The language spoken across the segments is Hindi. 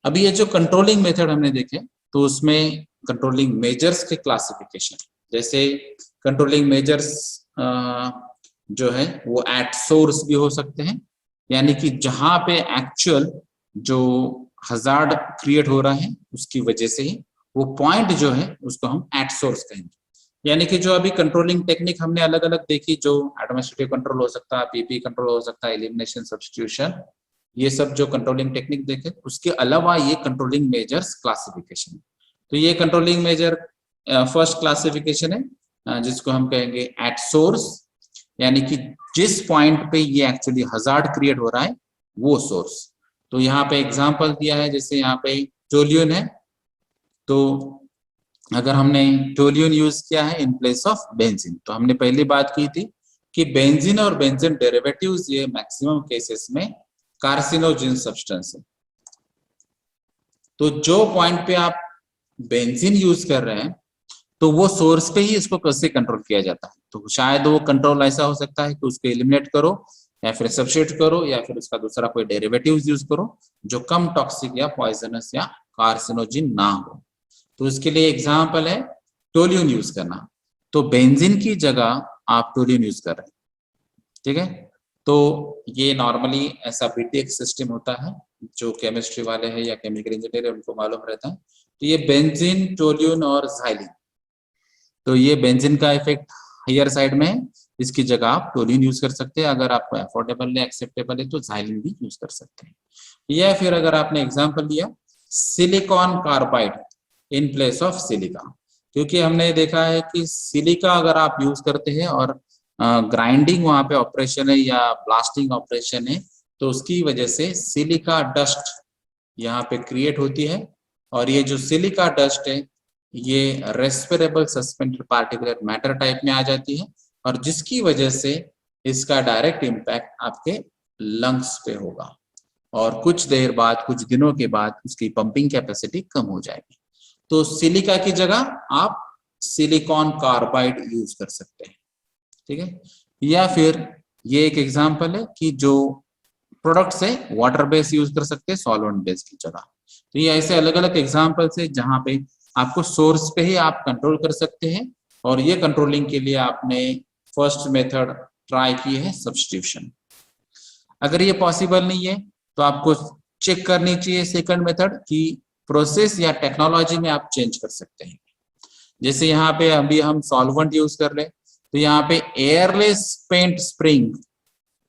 अभी ये जो कंट्रोलिंग मेथड हमने देखे तो उसमें कंट्रोलिंग मेजर्स के क्लासिफिकेशन, जैसे कंट्रोलिंग मेजर्स जो है वो एट सोर्स भी हो सकते हैं, यानी कि जहां पे एक्चुअल जो हजार्ड क्रिएट हो रहा है उसकी वजह से ही वो पॉइंट जो है उसको हम एट सोर्स कहेंगे। यानी कि जो अभी कंट्रोलिंग टेक्निक हमने अलग अलग देखी, जो एडमिनिस्ट्रेटिव कंट्रोल हो सकता है, पीपी कंट्रोल हो सकता है, एलिमिनेशन, सब्स्टिट्यूशन, ये सब जो कंट्रोलिंग टेक्निक देखे, उसके अलावा ये कंट्रोलिंग मेजर्स क्लासिफिकेशन। तो ये कंट्रोलिंग मेजर फर्स्ट क्लासिफिकेशन है जिसको हम कहेंगे एट सोर्स, यानी कि जिस पॉइंट पे ये एक्चुअली हजार्ड क्रिएट हो रहा है वो सोर्स। तो यहाँ पे एग्जांपल दिया है, जैसे यहाँ पे टोल्यून है, तो अगर हमने टोल्यून यूज किया है इन प्लेस ऑफ बेंजीन, तो हमने पहली बात की थी कि बेंजीन और बेंजीन डेरिवेटिव्स ये मैक्सिमम केसेस में कार्सिनोजेन सब्सटेंस है। तो जो पॉइंट पे आप बेंजीन यूज कर रहे हैं तो वो सोर्स पे ही इसको कैसे कंट्रोल किया जाता है। तो शायद वो कंट्रोल ऐसा हो सकता है कि उसको एलिमिनेट करो या फिर सब्स्टिट्यूट करो या फिर उसका दूसरा कोई डेरिवेटिव्स यूज करो जो कम टॉक्सिक या पॉइजनस या कार्सिनोजिन ना हो। तो उसके लिए एग्जांपल है टोल्यून यूज करना। तो बेंजीन की जगह आप टोल्यून यूज कर रहे हैं, ठीक है। तो ये नॉर्मली ऐसा बीटीएक्स सिस्टम होता है, जो केमिस्ट्री वाले हैं या केमिकल इंजीनियर है उनको मालूम रहता है। तो ये बेंजीन, टोल्यून और ज़ाइलिन, तो ये बेंजीन का इफेक्ट हायर साइड में है, इसकी जगह आप टोल्यून यूज कर सकते हैं। अगर आपको अफोर्डेबल है, एक्सेप्टेबल है, तो ज़ाइलिन भी यूज कर सकते हैं। या फिर अगर आपने एग्जांपल लिया silicon carbide in place of silica, क्योंकि हमने देखा है कि सिलिका अगर आप यूज करते हैं और ग्राइंडिंग वहां पे ऑपरेशन है या ब्लास्टिंग ऑपरेशन है, तो उसकी वजह से सिलिका डस्ट यहाँ पे क्रिएट होती है। और ये जो सिलिका डस्ट है ये रेस्पिरेबल सस्पेंडेड पार्टिकुलर मैटर टाइप में आ जाती है, और जिसकी वजह से इसका डायरेक्ट इम्पैक्ट आपके लंग्स पे होगा, और कुछ देर बाद, कुछ दिनों के बाद उसकी पंपिंग कैपेसिटी कम हो जाएगी। तो सिलिका की जगह आप सिलिकॉन कार्बाइड यूज कर सकते हैं, ठीक है। या फिर ये एक एग्जांपल है कि जो प्रोडक्ट्स है वाटर बेस यूज कर सकते हैं सॉल्वेंट बेस की जगह। तो ये ऐसे अलग अलग एग्जांपल्स है जहां पे आपको सोर्स पे ही आप कंट्रोल कर सकते हैं, और ये कंट्रोलिंग के लिए आपने फर्स्ट मेथड ट्राई की है सब्स्टिट्यूशन। अगर ये पॉसिबल नहीं है तो आपको चेक करनी चाहिए सेकंड मेथड की प्रोसेस या टेक्नोलॉजी में आप चेंज कर सकते हैं। जैसे यहाँ पे अभी हम सॉल्वेंट यूज कर रहे हैं, तो यहाँ पे एयरलेस पेंट स्प्रिंग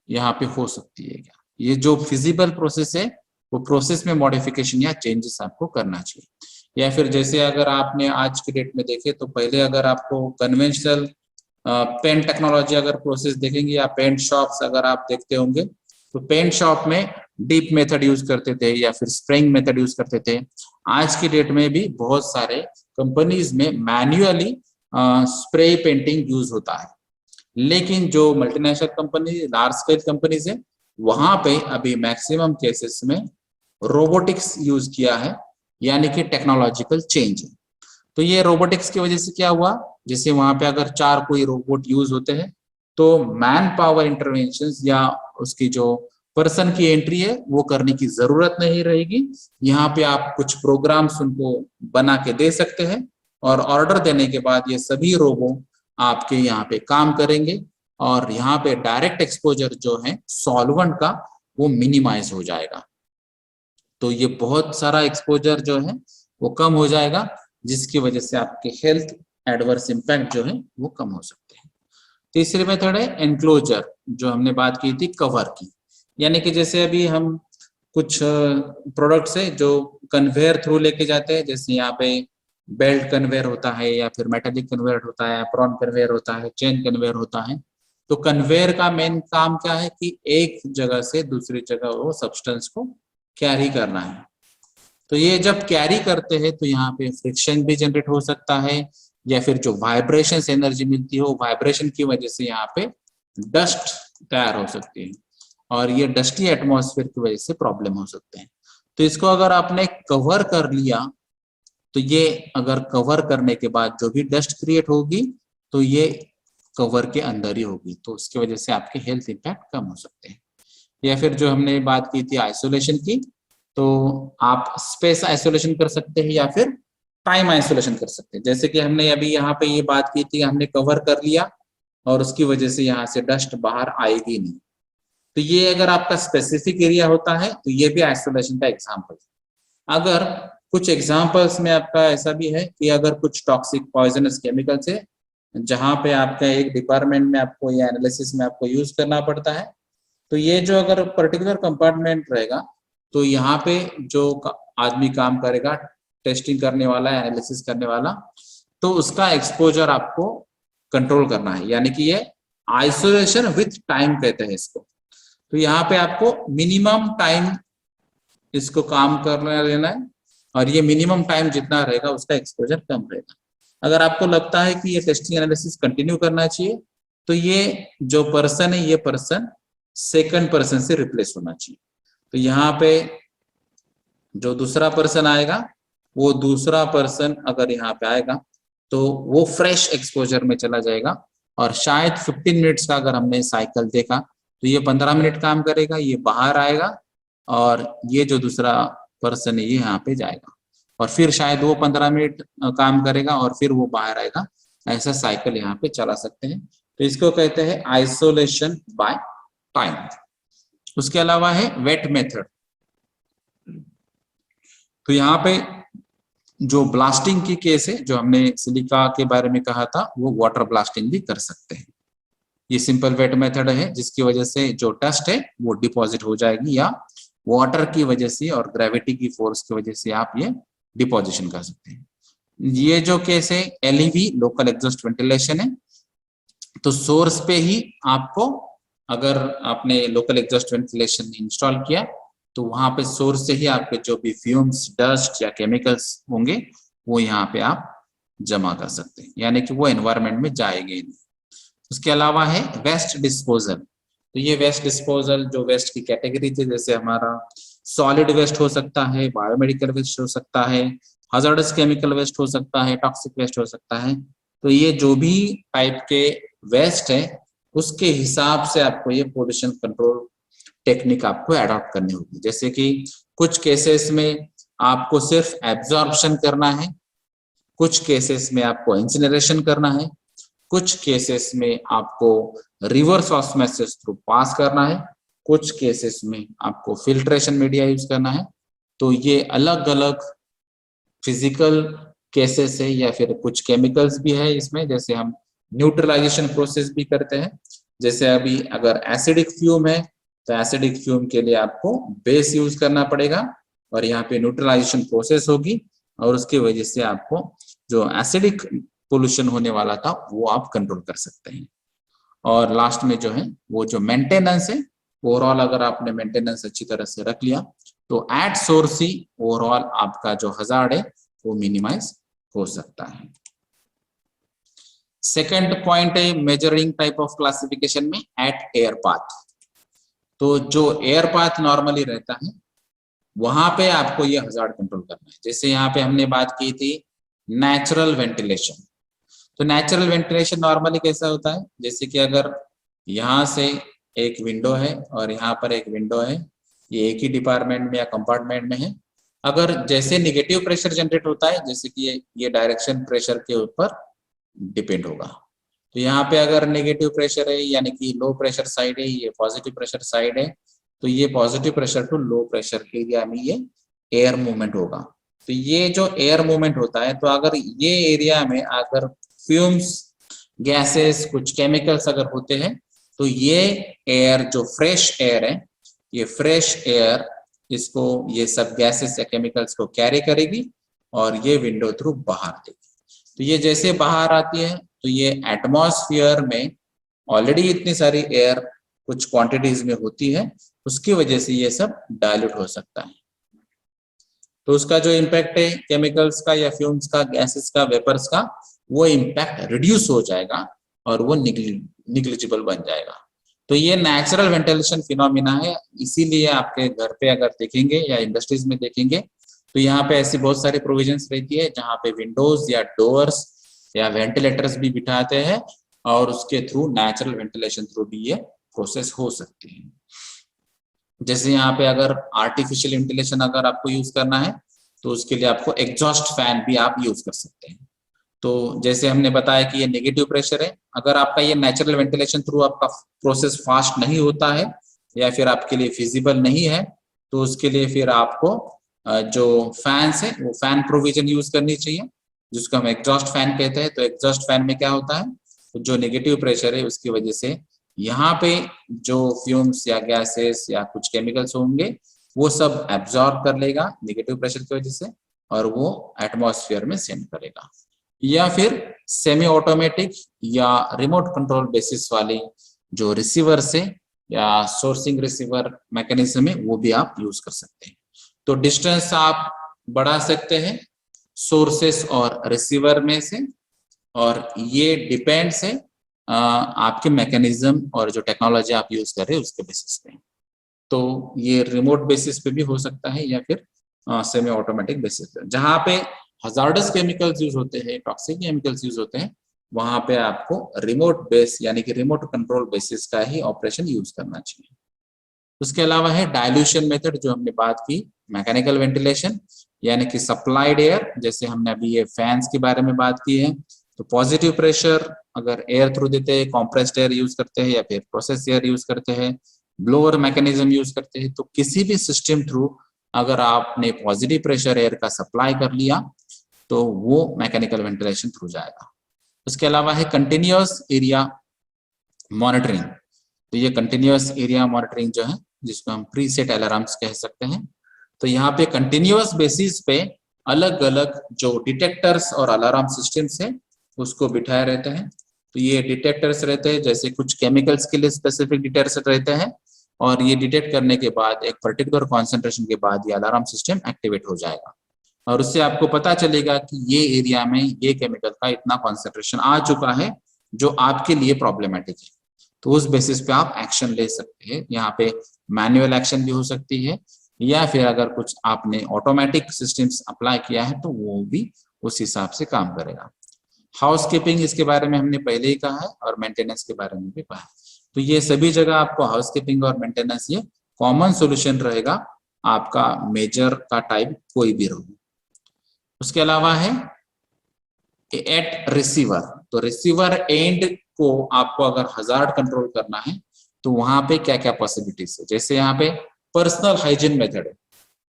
यहाँ पे हो सकती है क्या? ये जो फिजिबल प्रोसेस है वो प्रोसेस में मॉडिफिकेशन या चेंजेस आपको करना चाहिए। या फिर जैसे अगर आपने आज के डेट में देखे तो पहले अगर आपको कन्वेंशनल पेंट टेक्नोलॉजी अगर प्रोसेस देखेंगे या पेंट शॉप्स अगर आप देखते होंगे, तो पेंट शॉप में डीप मेथड यूज करते थे या फिर स्प्रिंग मेथड यूज करते थे। आज की डेट में भी बहुत सारे कंपनीज में मैन्युअली स्प्रे पेंटिंग यूज होता है, लेकिन जो multinational company, large scale companies है, वहां पे अभी मैक्सिमम केसेस में रोबोटिक्स यूज किया है, यानी कि टेक्नोलॉजिकल चेंज है। तो ये रोबोटिक्स की वजह से क्या हुआ, जैसे वहां पे अगर 4 कोई रोबोट यूज होते हैं तो मैन पावर इंटरवेंशन या उसकी जो पर्सन की एंट्री है वो करने की जरूरत नहीं रहेगी। यहाँ पे आप कुछ प्रोग्राम्स उनको बना के दे सकते हैं, और ऑर्डर देने के बाद ये सभी रोबो आपके यहाँ पे काम करेंगे, और यहाँ पे डायरेक्ट एक्सपोजर जो है सॉल्वेंट का वो मिनिमाइज हो जाएगा। तो ये बहुत सारा एक्सपोजर जो है वो कम हो जाएगा, जिसकी वजह से आपके हेल्थ एडवर्स इम्पैक्ट जो है वो कम हो सकते हैं। तीसरी मेथड है एनक्लोजर, जो हमने बात की थी कवर की, यानी कि जैसे अभी हम कुछ प्रोडक्ट्स है जो कन्वेयर थ्रू लेके जाते हैं, जैसे यहाँ पे बेल्ट कन्वेयर होता है या फिर मेटेलिक कन्वेयर होता है, प्रॉन कन्वेयर होता है, चेन कन्वेयर होता है। तो कन्वेयर का मेन काम क्या है कि एक जगह से दूसरी जगह वो सब्सटेंस को कैरी करना है। तो ये जब कैरी करते हैं तो यहाँ पे फ्रिक्शन भी जनरेट हो सकता है, या फिर जो वाइब्रेशन एनर्जी मिलती है वो वाइब्रेशन की वजह से यहाँ पे डस्ट तैयार हो सकती है, और ये डस्टी एटमॉस्फेयर की वजह से प्रॉब्लम हो सकते हैं। तो इसको अगर आपने कवर कर लिया, तो ये अगर कवर करने के बाद जो भी डस्ट क्रिएट होगी तो ये कवर के अंदर ही होगी, तो उसकी वजह से आपके हेल्थ इम्पैक्ट कम हो सकते हैं। या फिर जो हमने बात की थी आइसोलेशन की, तो आप स्पेस आइसोलेशन कर सकते हैं या फिर टाइम आइसोलेशन कर सकते हैं। जैसे कि हमने अभी यहाँ पे ये बात की थी, हमने कवर कर लिया और उसकी वजह से यहाँ से डस्ट बाहर आएगी नहीं। तो ये अगर आपका स्पेसिफिक एरिया होता है तो ये भी आइसोलेशन का एग्जाम्पल है। अगर कुछ एग्जाम्पल्स में आपका ऐसा भी है कि अगर कुछ टॉक्सिक पॉइजनस केमिकल्स है जहाँ पे आपका एक डिपार्टमेंट में आपको या एनालिसिस में आपको यूज करना पड़ता है, तो ये जो अगर पर्टिकुलर कंपार्टमेंट रहेगा तो यहाँ पे जो आदमी काम करेगा, टेस्टिंग करने वाला, एनालिसिस करने वाला, तो उसका एक्सपोजर आपको कंट्रोल करना है, यानी कि ये आइसोलेशन विथ टाइम कहते हैं इसको। तो यहाँ पे आपको मिनिमम टाइम इसको काम करने लेना है और ये मिनिमम टाइम जितना रहेगा उसका एक्सपोजर कम रहेगा। अगर आपको लगता है कि ये टेस्टिंग एनालिसिस कंटिन्यू करना चाहिए तो ये जो पर्सन है ये पर्सन सेकंड पर्सन से रिप्लेस होना चाहिए। तो यहाँ पे जो दूसरा पर्सन आएगा वो दूसरा पर्सन अगर यहाँ पे आएगा तो वो फ्रेश एक्सपोजर में चला जाएगा और शायद 15 मिनट्स का अगर हमने साइकिल देखा तो ये 15 मिनट काम करेगा, ये बाहर आएगा और ये जो दूसरा पर्सन है ये यहाँ पे जाएगा और फिर शायद वो 15 मिनट काम करेगा और फिर वो बाहर आएगा। ऐसा साइकिल यहाँ पे चला सकते हैं। तो इसको कहते हैं आइसोलेशन बाय टाइम। उसके अलावा है वेट मेथड। तो यहाँ पे जो ब्लास्टिंग की केस है, जो हमने सिलिका के बारे में कहा था, वो वाटर ब्लास्टिंग भी कर सकते हैं। ये सिंपल वेट मेथड है जिसकी वजह से जो डस्ट है वो डिपॉजिट हो जाएगी या वाटर की वजह से और ग्रेविटी की फोर्स की वजह से आप ये डिपोजिशन कर सकते हैं। ये जो केस है एलईवी, लोकल एग्जॉस्ट वेंटिलेशन है। तो सोर्स पे ही आपको, अगर आपने लोकल एग्जॉस्ट वेंटिलेशन इंस्टॉल किया तो वहां पे सोर्स से ही आपके जो भी फ्यूम्स, डस्ट या केमिकल्स होंगे वो यहाँ पे आप जमा कर सकते हैं, यानी कि वो एनवायरमेंट में जाएंगे नहीं। उसके अलावा है वेस्ट डिस्पोजल। तो ये वेस्ट डिस्पोजल जो वेस्ट की कैटेगरी थी, जैसे हमारा सॉलिड वेस्ट हो सकता है, बायोमेडिकल वेस्ट हो सकता है, हजार्डस केमिकल वेस्ट हो सकता है, टॉक्सिक वेस्ट हो सकता है। तो ये जो भी टाइप के वेस्ट है उसके हिसाब से आपको ये पोल्यूशन कंट्रोल टेक्निक आपको अडॉप्ट करनी होगी। जैसे कि कुछ केसेस में आपको सिर्फ एब्जॉर्प्शन करना है, कुछ केसेस में आपको इंसिनरेशन करना है, कुछ केसेस में आपको रिवर्स ऑस्मोसिस थ्रू पास करना है, कुछ केसेस में आपको फिल्ट्रेशन मीडिया यूज करना है। तो ये अलग अलग फिजिकल केसेस है या फिर कुछ केमिकल्स भी है इसमें, जैसे हम न्यूट्रलाइजेशन प्रोसेस भी करते हैं। जैसे अभी अगर एसिडिक फ्यूम है तो एसिडिक फ्यूम के लिए आपको बेस यूज करना पड़ेगा और यहाँ पे न्यूट्रलाइजेशन प्रोसेस होगी और उसकी वजह से आपको जो एसिडिक पोल्यूशन होने वाला था वो आप कंट्रोल कर सकते हैं। और लास्ट में जो है वो जो मेंटेनेंस है, ओवरऑल अगर आपने मेंटेनेंस अच्छी तरह से रख लिया तो एट सोर्स ही ओवरऑल आपका जो हजार्ड है वो मिनिमाइज हो सकता है। सेकंड पॉइंट है मेजरिंग टाइप ऑफ क्लासिफिकेशन में एट एयर पाथ। तो जो एयर पाथ नॉर्मली रहता है वहां पे आपको ये हजार्ड कंट्रोल करना है। जैसे यहाँ पे हमने बात की थी नेचुरल वेंटिलेशन। तो नेचुरल वेंटिलेशन नॉर्मली कैसा होता है, जैसे कि अगर यहाँ से एक विंडो है और यहाँ पर एक विंडो है, ये एक ही डिपार्टमेंट में या कंपार्टमेंट में है। अगर जैसे निगेटिव प्रेशर जनरेट होता है, जैसे कि ये डायरेक्शन प्रेशर के ऊपर डिपेंड होगा। तो यहाँ पे अगर नेगेटिव प्रेशर है यानी कि लो प्रेशर साइड है, ये पॉजिटिव प्रेशर साइड है, तो ये positive pressure to low pressure के एरिया में ये एयर मूवमेंट होगा। तो ये जो एयर मूवमेंट होता है, तो अगर ये एरिया में अगर फ्यूम्स, गैसेस, कुछ केमिकल्स अगर होते हैं तो ये एयर जो फ्रेश एयर है, ये फ्रेश एयर इसको ये सब गैसेस या केमिकल्स को कैरी करेगी और ये विंडो थ्रू बाहर देगी। तो ये जैसे बाहर आती है तो ये एटमॉस्फेयर में ऑलरेडी इतनी सारी एयर कुछ क्वांटिटीज में होती है, उसकी वजह से ये सब डाइल्यूट हो सकता है। तो उसका जो इम्पैक्ट है केमिकल्स का या फ्यूम्स का, गैसेस का, वेपर्स का, वो इम्पैक्ट रिड्यूस हो जाएगा और वो निग्लिजिबल बन जाएगा। तो ये नेचुरल वेंटिलेशन फिनोमिना है। इसीलिए आपके घर पे अगर देखेंगे या इंडस्ट्रीज में देखेंगे तो यहाँ पे ऐसी बहुत सारी प्रोविजंस रहती है जहाँ पे विंडोज या डोर्स या वेंटिलेटर्स भी बिठाते हैं और उसके थ्रू नेचुरल वेंटिलेशन थ्रू भी ये प्रोसेस हो सकती है। जैसे यहाँ पे अगर आर्टिफिशियल वेंटिलेशन अगर आपको यूज करना है तो उसके लिए आपको एग्जॉस्ट फैन भी आप यूज कर सकते हैं। तो जैसे हमने बताया कि ये नेगेटिव प्रेशर है, अगर आपका ये नेचुरल वेंटिलेशन थ्रू आपका प्रोसेस फास्ट नहीं होता है या फिर आपके लिए फिजिबल नहीं है, तो उसके लिए फिर आपको जो फैंस है वो फैन प्रोविजन यूज करनी चाहिए, जिसको हम एग्जॉस्ट फैन कहते हैं। तो एग्जॉस्ट फैन में क्या होता है, तो जो नेगेटिव प्रेशर है उसकी वजह से यहाँ पे जो फ्यूम्स या गैसेस या कुछ केमिकल्स होंगे वो सब एब्जॉर्ब कर लेगा नेगेटिव प्रेशर की वजह से और वो एटमॉस्फेयर में सेंड करेगा। या फिर सेमी ऑटोमेटिक या रिमोट कंट्रोल बेसिस वाली जो रिसीवर से या सोर्सिंग रिसीवर मैकेनिज्म है वो भी आप यूज कर सकते हैं। तो डिस्टेंस आप बढ़ा सकते हैं सोर्सेस और रिसीवर में से, और ये डिपेंड्स है आपके मैकेनिज्म और जो टेक्नोलॉजी आप यूज कर रहे हैं उसके बेसिस पे। तो ये रिमोट बेसिस पे भी हो सकता है या फिर सेमी ऑटोमेटिक बेसिस पे। जहाँ पे हजार्डस केमिकल्स यूज होते हैं, टॉक्सिक केमिकल्स यूज होते हैं, वहां पे आपको रिमोट बेस यानी कि रिमोट कंट्रोल बेसिस का ही ऑपरेशन यूज करना चाहिए। उसके अलावा है डाइल्यूशन मेथड, जो हमने बात की, मैकेनिकल वेंटिलेशन यानी कि सप्लाइड एयर, जैसे हमने अभी ये फैंस के बारे में बात की है। तो पॉजिटिव प्रेशर अगर एयर थ्रू देते हैं, कॉम्प्रेस्ड एयर यूज करते हैं या फिर प्रोसेस एयर यूज करते हैं, ब्लोअर मैकेनिज्म यूज करते हैं, तो किसी भी सिस्टम थ्रू अगर आपने पॉजिटिव प्रेशर एयर का सप्लाई कर लिया तो वो मैकेनिकल वेंटिलेशन थ्रू जाएगा। उसके अलावा है कंटिन्यूअस एरिया मॉनिटरिंग। तो ये कंटिन्यूअस एरिया मॉनिटरिंग जो है, जिसको हम प्रीसेट अलार्म्स कह सकते हैं, तो यहाँ पे कंटिन्यूअस बेसिस पे अलग अलग जो डिटेक्टर्स और अलार्म सिस्टम्स है उसको बिठाए रहते हैं। तो ये डिटेक्टर्स रहते हैं, जैसे कुछ केमिकल्स के लिए स्पेसिफिक डिटेक्टर्स रहते हैं, और ये डिटेक्ट करने के बाद एक पर्टिकुलर कॉन्सेंट्रेशन के बाद ये अलार्म सिस्टम एक्टिवेट हो जाएगा और उससे आपको पता चलेगा कि ये एरिया में ये केमिकल का इतना कॉन्सेंट्रेशन आ चुका है जो आपके लिए प्रॉब्लमेटिक है। तो उस बेसिस पे आप एक्शन ले सकते हैं। यहाँ पे मैनुअल एक्शन भी हो सकती है या फिर अगर कुछ आपने ऑटोमेटिक सिस्टम्स अप्लाई किया है तो वो भी उस हिसाब से काम करेगा। हाउसकीपिंग, इसके बारे में हमने पहले ही कहा है, और मेंटेनेंस के बारे में भी कहा है। तो ये सभी जगह आपको हाउसकीपिंग और मेंटेनेंस ये कॉमन सॉल्यूशन रहेगा, आपका मेजर का टाइप कोई भी रहो। उसके अलावा है एट रिसीवर। तो रिसीवर एंड को आपको अगर हजार्ड कंट्रोल करना है तो वहां पे क्या क्या पॉसिबिलिटीज है, जैसे यहाँ पे पर्सनल हाइजीन मेथड है,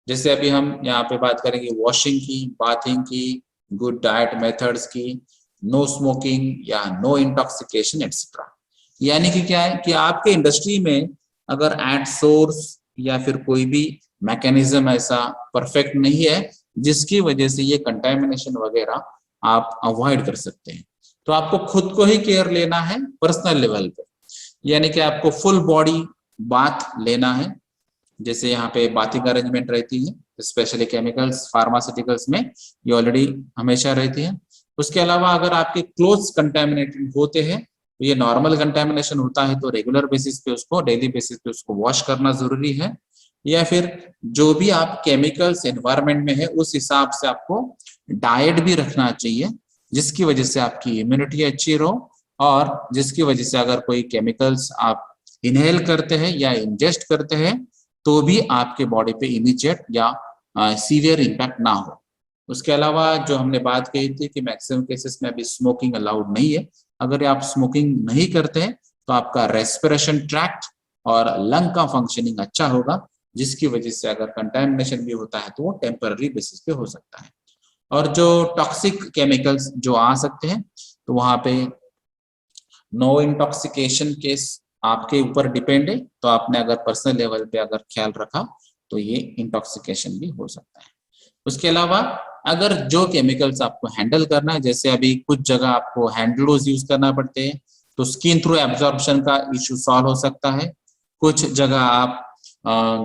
जैसे अभी हम यहाँ पे बात करेंगे वॉशिंग की, बाथिंग की, गुड डाइट मेथड्स की, नो स्मोकिंग या नो इंटॉक्सिकेशन एक्सेट्रा। यानी कि क्या है कि आपके इंडस्ट्री में अगर एट सोर्स या फिर कोई भी मैकेनिज्म ऐसा परफेक्ट नहीं है जिसकी वजह से ये कंटामिनेशन वगैरह आप अवॉइड कर सकते हैं, तो आपको खुद को ही केयर लेना है पर्सनल लेवल पे। यानी कि आपको फुल बॉडी बाथ लेना है, जैसे यहाँ पे बाथिंग अरेंजमेंट रहती है, स्पेशली केमिकल्स फार्मास्यूटिकल्स में ये ऑलरेडी हमेशा रहती है। उसके अलावा अगर आपके क्लोथ्स कंटेमिनेटेड होते हैं तो ये नॉर्मल कंटेमिनेशन होता है, तो रेगुलर बेसिस पे उसको, डेली बेसिस पे उसको वॉश करना जरूरी है। या फिर जो भी आप केमिकल्स एनवायरमेंट में है उस हिसाब से आपको डाइट भी रखना चाहिए, जिसकी वजह से आपकी इम्यूनिटी अच्छी रहो और जिसकी वजह से अगर कोई केमिकल्स आप इनहेल करते हैं या इंजेस्ट करते हैं तो भी आपके बॉडी पे इमीडिएट या सीवियर इम्पैक्ट ना हो। उसके अलावा जो हमने बात कही थी कि मैक्सिमम केसेस में अभी स्मोकिंग अलाउड नहीं है। अगर आप स्मोकिंग नहीं करते हैं तो आपका रेस्पिरेशन ट्रैक्ट और लंग का फंक्शनिंग अच्छा होगा, जिसकी वजह से अगर कंटामिनेशन भी होता है तो वो टेम्पररी बेसिस पे हो सकता है। और जो टॉक्सिक केमिकल्स जो आ सकते हैं तो वहां पे नो इंटॉक्सिकेशन केस आपके ऊपर डिपेंड है, तो आपने अगर पर्सनल लेवल पे अगर ख्याल रखा तो ये इंटॉक्सिकेशन भी हो सकता है। उसके अलावा अगर जो केमिकल्स आपको हैंडल करना है, जैसे अभी कुछ जगह आपको हैंड ग्लोव्स यूज करना पड़ते हैं तो स्किन थ्रू एब्जॉर्प्शन का इश्यू सॉल्व हो सकता है। कुछ जगह आप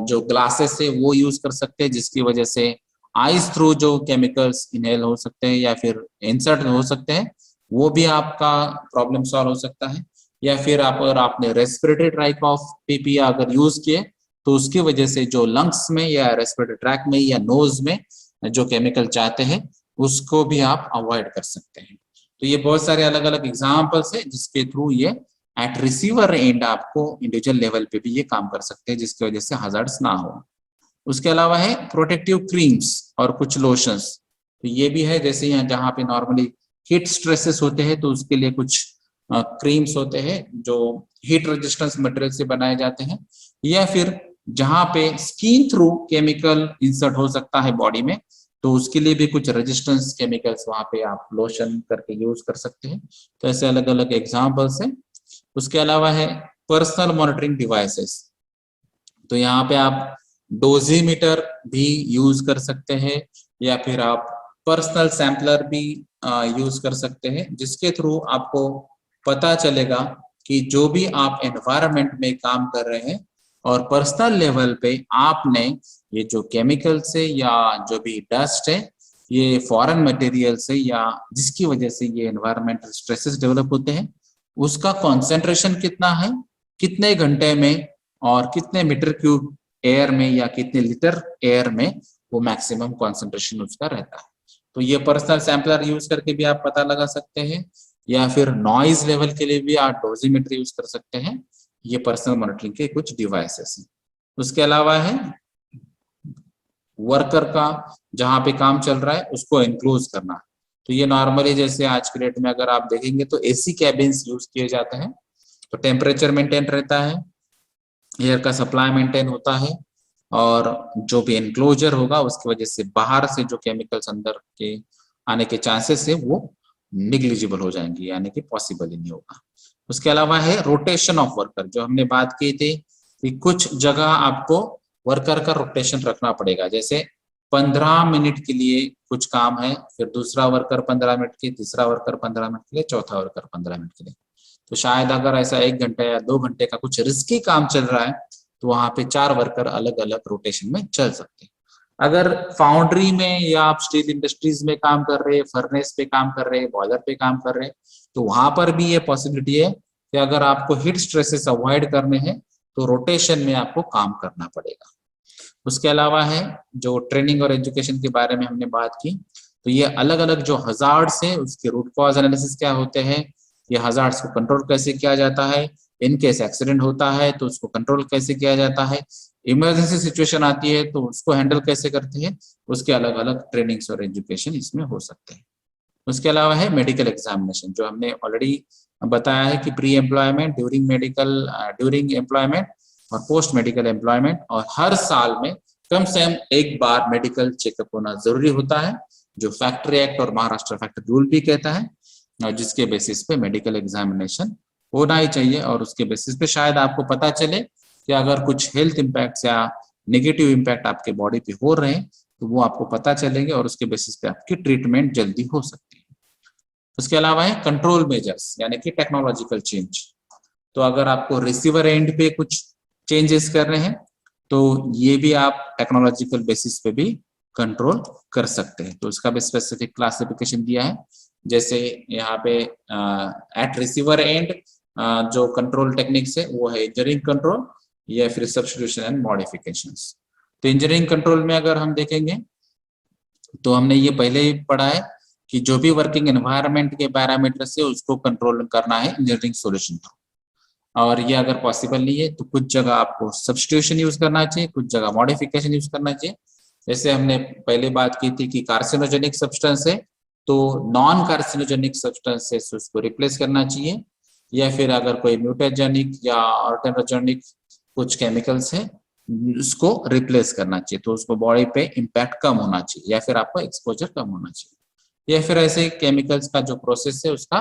जो ग्लासेस है वो यूज कर सकते हैं, जिसकी वजह से आईज थ्रू जो केमिकल्स इनहेल हो सकते हैं या फिर इंसर्ट हो सकते हैं, वो भी आपका प्रॉब्लम सॉल्व हो सकता है। या फिर आप अगर आपने रेस्पिरेटरी ट्रैक ऑफ पीपी अगर यूज किए तो उसकी वजह से जो लंग्स में या रेस्पिरेटरी ट्रैक में या नोज में जो केमिकल चाहते हैं उसको भी आप अवॉइड कर सकते हैं। तो ये बहुत सारे अलग अलग एग्जाम्पल्स है जिसके थ्रू ये एट रिसीवर एंड आपको इंडिविजुअल लेवल पे भी ये काम कर सकते हैं, जिसकी वजह से हजार्ड्स ना हो। उसके अलावा है प्रोटेक्टिव क्रीम्स और कुछ लोशंस, तो ये भी है। जैसे यहाँ जहाँ पे नॉर्मली हीट स्ट्रेसेस होते हैं तो उसके लिए कुछ क्रीम्स होते हैं जो हीट रेजिस्टेंस मटेरियल से बनाए जाते हैं, या फिर जहाँ पे स्किन थ्रू केमिकल इंसर्ट हो सकता है बॉडी में, तो उसके लिए भी कुछ रेजिस्टेंस केमिकल्स वहाँ पे आप लोशन करके यूज कर सकते हैं। तो ऐसे अलग अलग एग्जाम्पल्स हैं। उसके अलावा है पर्सनल मॉनिटरिंग डिवाइसेस, तो यहाँ पे आप डोजीमीटर भी यूज कर सकते हैं, या फिर आप पर्सनल सैम्पलर भी यूज कर सकते हैं, जिसके थ्रू आपको पता चलेगा कि जो भी आप एनवायरनमेंट में काम कर रहे हैं और पर्सनल लेवल पे आपने ये जो केमिकल से या जो भी डस्ट है, ये फॉरेन मटेरियल से या जिसकी वजह से ये एनवायरमेंटल स्ट्रेसेस डेवलप होते हैं, उसका कॉन्सेंट्रेशन कितना है, कितने घंटे में, और कितने मीटर क्यूब एयर में या कितने लीटर एयर में वो मैक्सिमम कॉन्सेंट्रेशन उसका रहता है। तो ये पर्सनल सैम्पलर यूज करके भी आप पता लगा सकते हैं, या फिर नॉइज लेवल के लिए भी आप डोजीमीटर यूज कर सकते हैं। ये पर्सनल मॉनिटरिंग के कुछ डिवाइसेस हैं। उसके अलावा है वर्कर का जहाँ पे काम चल रहा है उसको एनक्लोज करना, तो ये नॉर्मली जैसे आज के डेट में अगर आप देखेंगे तो एसी कैबिन्स यूज किए जाते हैं, तो टेम्परेचर मेंटेन रहता है, एयर का सप्लाई मेंटेन होता है, और जो भी एनक्लोजर होगा उसकी वजह से बाहर से जो केमिकल्स अंदर के आने के चांसेस है वो निग्लिजिबल हो जाएंगे, यानी कि पॉसिबल ही नहीं होगा। उसके अलावा है रोटेशन ऑफ वर्कर, जो हमने बात की थी कि कुछ जगह आपको वर्कर का रोटेशन रखना पड़ेगा। जैसे 15 मिनट के लिए कुछ काम है, फिर दूसरा वर्कर 15 मिनट के, तीसरा वर्कर 15 मिनट के लिए, चौथा वर्कर 15 मिनट के लिए। तो शायद अगर ऐसा 1 घंटे या 2 घंटे का कुछ रिस्की काम चल रहा है तो वहां पे 4 वर्कर अलग अलग रोटेशन में चल सकते हैं। अगर फाउंड्री में या आप स्टील इंडस्ट्रीज में काम कर रहे हैं, फर्नेस पे काम कर रहे हैं, बॉयलर पे काम कर रहे हैं, तो वहां पर भी ये पॉसिबिलिटी है कि अगर आपको हीट स्ट्रेसेस अवॉइड करने हैं तो रोटेशन में आपको काम करना पड़ेगा। उसके अलावा है जो ट्रेनिंग और एजुकेशन के बारे में हमने बात की, तो ये अलग अलग जो हजार्ड्स है उसके रूट कॉज एनालिसिस क्या होते हैं, ये हजार्ड्स को कंट्रोल कैसे किया जाता है, इन केस एक्सीडेंट होता है तो उसको कंट्रोल कैसे किया जाता है, इमरजेंसी सिचुएशन आती है तो उसको हैंडल कैसे करते हैं, उसके अलग अलग ट्रेनिंग्स और एजुकेशन इसमें हो सकते हैं। उसके अलावा है मेडिकल एग्जामिनेशन, जो हमने ऑलरेडी बताया है कि प्री एम्प्लॉयमेंट, ड्यूरिंग एम्प्लॉयमेंट और पोस्ट मेडिकल एम्प्लॉयमेंट, और हर साल में कम से कम एक बार मेडिकल चेकअप होना जरूरी होता है, जो फैक्ट्री एक्ट और महाराष्ट्र फैक्ट्री रूल भी कहता है, और जिसके बेसिस पे मेडिकल एग्जामिनेशन होना ही चाहिए, और उसके बेसिस पे शायद आपको पता चले कि अगर कुछ हेल्थ इम्पैक्ट या नेगेटिव इम्पैक्ट आपके बॉडी पे हो रहे हैं तो वो आपको पता चलेंगे, और उसके बेसिस पे आपकी ट्रीटमेंट जल्दी हो सकती है। उसके अलावा है कंट्रोल मेजर्स, यानी कि टेक्नोलॉजिकल चेंज, तो अगर आपको रिसीवर एंड पे कुछ चेंजेस कर रहे हैं तो ये भी आप टेक्नोलॉजिकल बेसिस पे भी कंट्रोल कर सकते हैं। तो उसका भी स्पेसिफिक क्लासिफिकेशन दिया है, जैसे यहाँ पे एट रिसीवर एंड जो कंट्रोल टेक्निक्स है वो है इंजीनियरिंग कंट्रोल या फिर सब्स्टिट्यूशन एंड मॉडिफिकेशंस। तो इंजीनियरिंग कंट्रोल में अगर हम देखेंगे तो हमने ये पहले ही पढ़ा है कि जो भी वर्किंग एनवायरनमेंट के पैरामीटर से उसको कंट्रोल करना है इंजीनियरिंग सॉल्यूशन थ्रू, और ये अगर पॉसिबल नहीं है तो कुछ जगह आपको सब्स्टिट्यूशन यूज करना चाहिए, कुछ जगह मॉडिफिकेशन यूज करना चाहिए। जैसे हमने पहले बात की थी कि कार्सिनोजेनिक सब्सटेंस है तो नॉन कार्सिनोजेनिक सब्सटेंस से उसको रिप्लेस करना चाहिए, या फिर अगर कोई म्यूटेजेनिक या ऑर्गेनोजेनिक कुछ केमिकल्स है उसको रिप्लेस करना चाहिए, तो उसको बॉडी पे इम्पैक्ट कम होना चाहिए या फिर आपका एक्सपोजर कम होना चाहिए। या फिर ऐसे केमिकल्स का जो प्रोसेस है उसका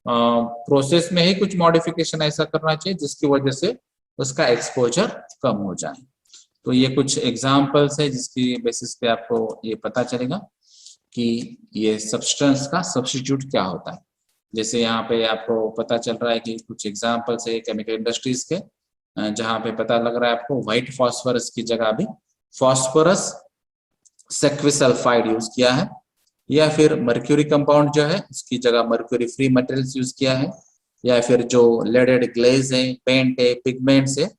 प्रोसेस में ही कुछ मॉडिफिकेशन ऐसा करना चाहिए जिसकी वजह से उसका एक्सपोजर कम हो जाए। तो ये कुछ एग्जाम्पल्स है जिसकी बेसिस पे आपको ये पता चलेगा कि ये सब्सटेंस का सब्स्टिट्यूट क्या होता है। जैसे यहाँ पे आपको पता चल रहा है कि कुछ एग्जाम्पल्स है केमिकल इंडस्ट्रीज के, जहाँ पे पता लग रहा है आपको व्हाइट फॉस्फोरस की जगह भी फॉस्फोरस सेक्विसल्फाइड यूज किया है, या फिर मर्क्यूरी कंपाउंड जो है उसकी जगह मर्क्यूरी फ्री मटेरियल्स यूज किया है, या फिर जो लेडेड ग्लेज है, पेंट है, पिगमेंट्स है,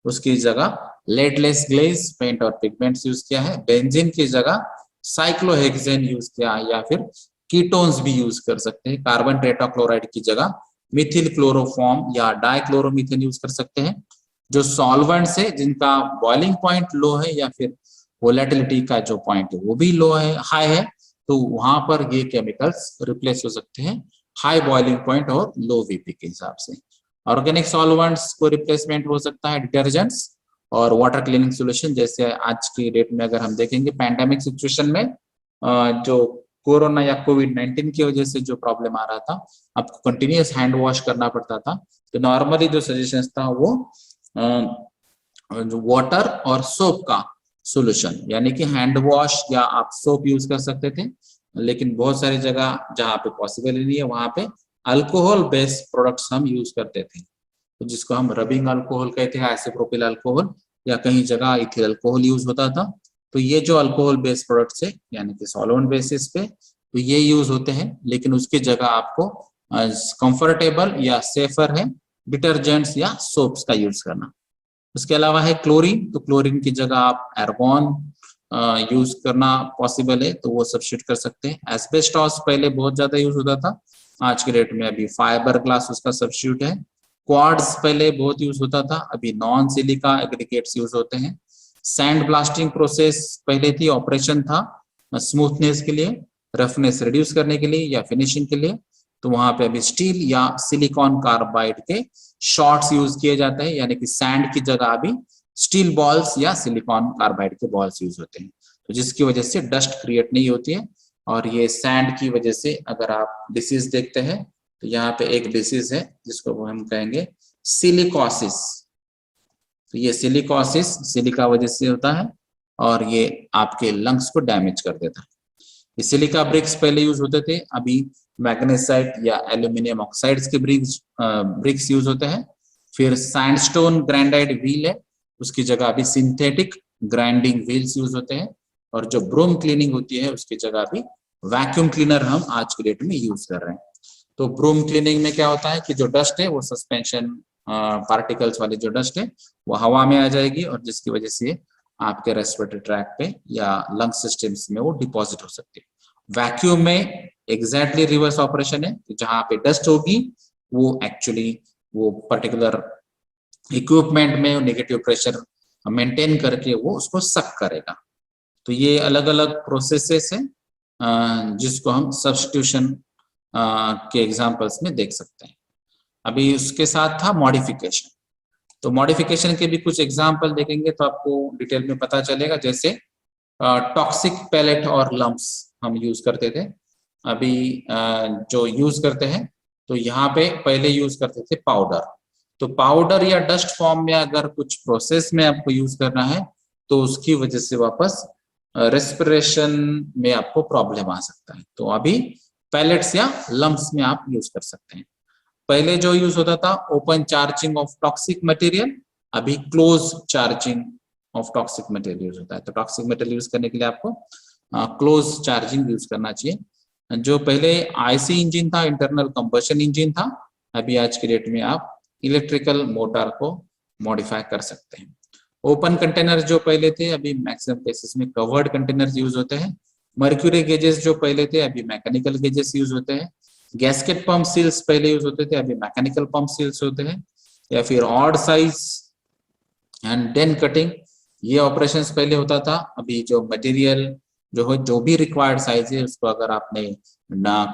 उसकी जगह लेडलेस ग्लेज, पेंट और पिगमेंट्स यूज किया है। बेंजीन की जगह साइक्लोहेक्सेन यूज किया है, या फिर कीटोन्स भी यूज कर सकते हैं। कार्बन टेट्राक्लोराइड की जगह मिथिल क्लोरोफॉर्म या डाइक्लोरोमीथेन यूज कर सकते हैं। जो सॉल्वेंट्स है जिनका बॉइलिंग पॉइंट लो है या फिर वोलेटिलिटी का जो पॉइंट है वो भी लो है, हाई है, तो वहां पर ये केमिकल्स रिप्लेस हो सकते हैं हाई बॉइलिंग पॉइंट और लो वीपी के हिसाब से। ऑर्गेनिक सॉल्वेंट्स को रिप्लेसमेंट हो सकता है डिटर्जेंट्स और वाटर क्लीनिंग सोल्यूशन। जैसे आज की डेट में अगर हम देखेंगे पैंडेमिक सिचुएशन में जो कोरोना या कोविड-19 की वजह से जो प्रॉब्लम आ रहा था, आपको कंटिन्यूअस हैंड वॉश करना पड़ता था, तो नॉर्मली जो सजेशन था वो जो वाटर और सोप का सोल्यूशन, यानी कि हैंड वॉश या आप सोप यूज कर सकते थे, लेकिन बहुत सारी जगह जहाँ पे पॉसिबल ही नहीं है वहां पे अल्कोहल बेस्ड प्रोडक्ट्स हम यूज करते थे, तो जिसको हम रबिंग अल्कोहल कहते हैं, आइसोप्रोपिल अल्कोहल, या कहीं जगह इथिल अल्कोहल यूज होता था। तो ये जो अल्कोहल बेस्ड प्रोडक्ट्स है यानी कि सॉल्वेंट बेसिस पे, तो ये यूज होते हैं, लेकिन उसकी जगह आपको कंफर्टेबल या सेफर है डिटर्जेंट्स या सोप्स का यूज करना। उसके अलावा है क्लोरीन, तो क्लोरीन की जगह आप एर्गोन यूज करना पॉसिबल है, तो वो सब्स्टिट्यूट कर सकते हैं। एस्बेस्टॉस पहले बहुत ज्यादा यूज होता था, आज के डेट में अभी फाइबर ग्लास उसका सब्स्टिट्यूट है। क्वार्ट्ज पहले बहुत यूज होता था, अभी नॉन सिलिका एग्रीगेट्स यूज होते हैं। सैंड ब्लास्टिंग प्रोसेस पहले थी, ऑपरेशन था स्मूथनेस के लिए, रफनेस रिड्यूस करने के लिए या फिनिशिंग के लिए, तो वहां पे अभी स्टील या सिलिकॉन कार्बाइड के शॉट्स यूज किए जाते हैं, यानी कि सैंड की जगह अभी स्टील बॉल्स या सिलिकॉन कार्बाइड के बॉल्स यूज होते हैं, तो जिसकी वजह से डस्ट क्रिएट नहीं होती है। और ये सैंड की वजह से अगर आप डिसीज देखते हैं तो यहाँ पे एक डिसीज है जिसको हम कहेंगे सिलिकोसिस, तो ये सिलिकोसिस सिलिका वजह से होता है और ये आपके लंग्स को डैमेज कर देता है। ये सिलिका ब्रिक्स पहले यूज होते थे, अभी मैग्नेसाइट या एल्यूमिनियम ऑक्साइड्स के ब्रिक्स यूज होते हैं। फिर सैंडस्टोन ग्राइंडाइड व्हील है, उसकी जगह अभी सिंथेटिक ग्राइंडिंग व्हील्स यूज होते हैं। और जो ब्रूम क्लीनिंग होती है उसकी जगह अभी वैक्यूम क्लीनर हम आज के डेट में यूज कर रहे हैं। तो ब्रूम क्लीनिंग में क्या होता है कि जो डस्ट है वो सस्पेंशन पार्टिकल्स वाली जो डस्ट है वो हवा में आ जाएगी और जिसकी वजह से आपके रेस्पिरेटरी ट्रैक पे या लंग सिस्टम्स में वो डिपॉजिट हो सकती है। वैक्यूम में एग्जैक्टली रिवर्स ऑपरेशन है, जहां पे डस्ट होगी वो एक्चुअली वो पर्टिकुलर इक्विपमेंट में नेगेटिव प्रेशर मेंटेन करके वो उसको सक करेगा। तो ये अलग अलग प्रोसेसेस है जिसको हम सब्स्टिट्यूशन के एग्जांपल्स में देख सकते हैं। अभी उसके साथ था मॉडिफिकेशन, तो मॉडिफिकेशन के भी कुछ एग्जांपल देखेंगे तो आपको डिटेल में पता चलेगा। जैसे टॉक्सिक पैलेट और लम्प्स हम यूज करते थे, अभी जो यूज करते हैं तो यहाँ पे पहले यूज करते थे पाउडर, तो पाउडर या डस्ट फॉर्म में अगर कुछ प्रोसेस में आपको यूज करना है तो उसकी वजह से वापस रेस्पिरेशन में आपको प्रॉब्लम आ सकता है। तो अभी पैलेट्स या लम्प्स में आप यूज कर सकते हैं। पहले जो यूज होता था open charging of toxic material, अभी close charging of toxic material use होता है। तो टॉक्सिक मटेरियल यूज करने के लिए आपको क्लोज चार्जिंग यूज करना चाहिए। जो पहले आईसी इंजन था, इंटरनल कंबशन इंजन था, अभी आज की डेट में आप इलेक्ट्रिकल मोटर को मॉडिफाई कर सकते हैं। ओपन कंटेनर जो पहले थे अभी मैक्सिमम केसेस में कवर्ड कंटेनर्स यूज होते हैं। मर्क्यूरी गेजेस जो पहले थे अभी मैकेनिकल गेजेस यूज होते हैं। गैस्केट पंप सील्स पहले यूज होते थे, अभी मैकेनिकल पंप सील्स होते हैं। या फिर odd size and den cutting, ये ऑपरेशंस पहले होता था, अभी जो मटेरियल जो भी रिक्वायर्ड साइज है उसको अगर आपने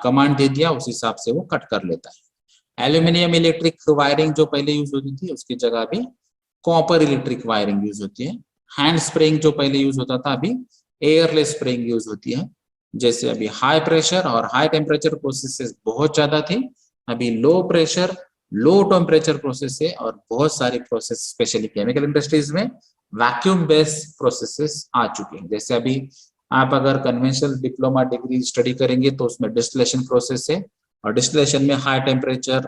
कमांड दे दिया उस हिसाब से वो कट कर लेता है। एल्यूमिनियम इलेक्ट्रिक वायरिंग जो पहले यूज होती थी उसकी जगह अभी कॉपर इलेक्ट्रिक वायरिंग यूज होती है। हैंड स्प्रेइंग जो पहले यूज होता था अभी एयरलेस स्प्रेइंग यूज होती है। जैसे अभी हाई प्रेशर और हाई टेम्परेचर प्रोसेसेस बहुत ज्यादा थी, अभी low pressure low temperature process है और बहुत सारी प्रोसेस स्पेशली केमिकल इंडस्ट्रीज में वैक्यूम बेस्ड प्रोसेसेस आ चुके हैं। जैसे अभी आप अगर कन्वेंशनल डिप्लोमा डिग्री स्टडी करेंगे तो उसमें डिस्टिलेशन प्रोसेस है और डिस्टिलेशन में हाई टेम्परेचर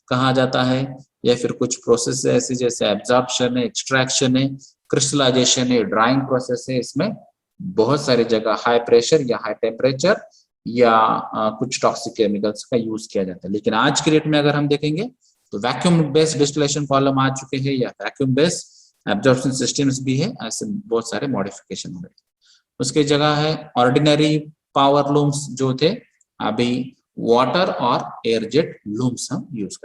कहा जाता है, या फिर कुछ प्रोसेस है ऐसे जैसे एब्जॉर्प्शन है, एक्सट्रैक्शन है, क्रिस्टलाइजेशन है, ड्राइंग प्रोसेस है, इसमें बहुत सारी जगह हाई प्रेशर या हाई टेम्परेचर या कुछ टॉक्सिक केमिकल्स का यूज किया जाता है। लेकिन आज के डेट में अगर हम देखेंगे तो वैक्यूम बेस्ड डिस्टिलेशन कॉलम आ चुके हैं या वैक्यूम बेस्ड एब्जॉर्प्शन सिस्टम्स भी है, ऐसे बहुत सारे मॉडिफिकेशन हो गए। उसके जगह है ऑर्डिनरी पावर लूम्स जो थे, अभी वाटर और एयरजेट लूम्स हम यूज करते हैं।